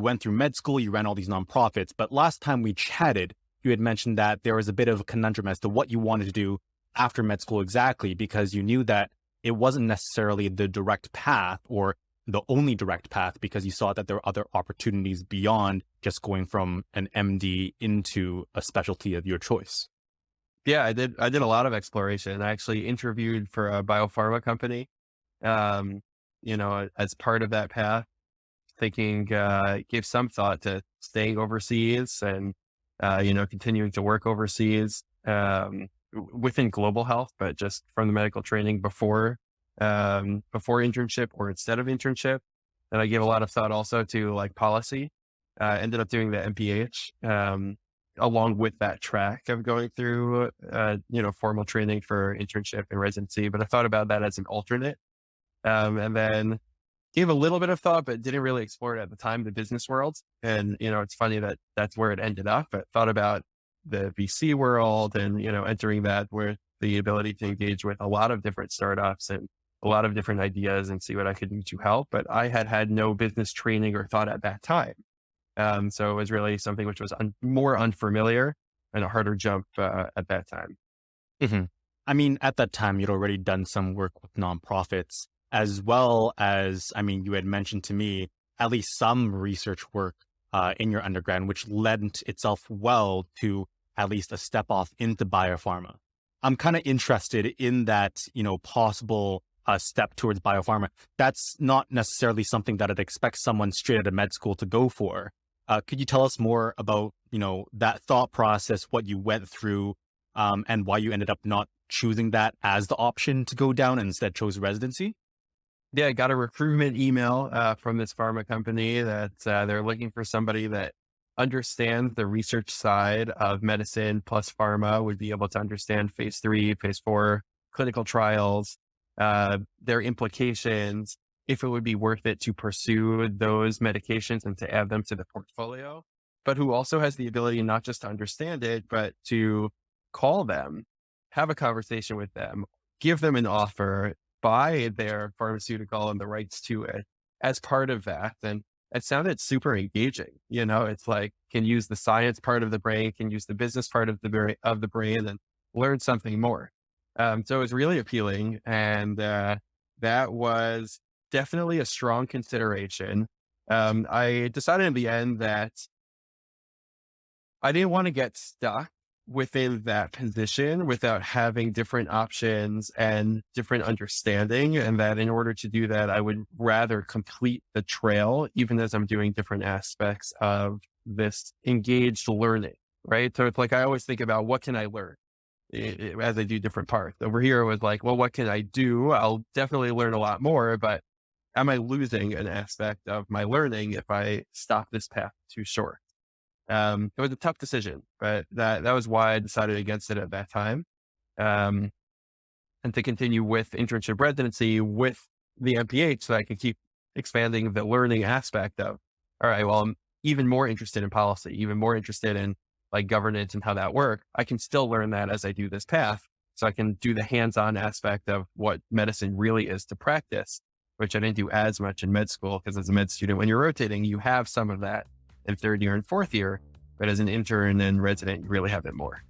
went through med school, you ran all these nonprofits, but last time we chatted, you had mentioned that there was a bit of a conundrum as to what you wanted to do after med school exactly, because you knew that it wasn't necessarily the direct path or the only direct path, because you saw that there were other opportunities beyond just going from an MD into a specialty of your choice. Yeah, I did a lot of exploration. I actually interviewed for a biopharma company, as part of that path, thinking, gave some thought to staying overseas and, continuing to work overseas, within global health, but just from the medical training before internship or instead of internship. And I gave a lot of thought also to like policy, ended up doing the MPH, along with that track of going through, formal training for internship and residency. But I thought about that as an alternate, and then gave a little bit of thought, but didn't really explore it at the time, the business world. And, it's funny that that's where it ended up, but thought about the VC world and, entering that with the ability to engage with a lot of different startups and a lot of different ideas and see what I could do to help. But I had no business training or thought at that time. So it was really something which was more unfamiliar and a harder jump at that time. Mm-hmm. I mean, at that time, you'd already done some work with nonprofits, as well as, you had mentioned to me at least some research work in your undergrad, which lent itself well to at least a step off into biopharma. I'm kind of interested in that, possible step towards biopharma. That's not necessarily something that I'd expect someone straight out of med school to go for. Could you tell us more about, that thought process, what you went through, and why you ended up not choosing that as the option to go down and instead chose residency? Yeah, I got a recruitment email from this pharma company that they're looking for somebody that understands the research side of medicine plus pharma, would be able to understand phase 3, phase 4 clinical trials, their implications, if it would be worth it to pursue those medications and to add them to the portfolio, but who also has the ability not just to understand it, but to call them, have a conversation with them, give them an offer, buy their pharmaceutical and the rights to it as part of that. And it sounded super engaging. It's like, can use the science part of the brain, can use the business part of the brain and learn something more. So it was really appealing. And that was definitely a strong consideration. I decided in the end that I didn't want to get stuck within that position without having different options and different understanding. And that in order to do that, I would rather complete the trail, even as I'm doing different aspects of this engaged learning, right? So it's like, I always think about what can I learn as I do different parts. Over here, it was like, well, what can I do? I'll definitely learn a lot more, but am I losing an aspect of my learning if I stop this path too short? It was a tough decision, but that was why I decided against it at that time. And to continue with internship residency with the MPH so I could keep expanding the learning aspect of, all right, well, I'm even more interested in policy, even more interested in like governance and how that works. I can still learn that as I do this path. So I can do the hands-on aspect of what medicine really is to practice, which I didn't do as much in med school, because as a med student, when you're rotating, you have some of that in third year and fourth year, but as an intern and resident, you really have it more.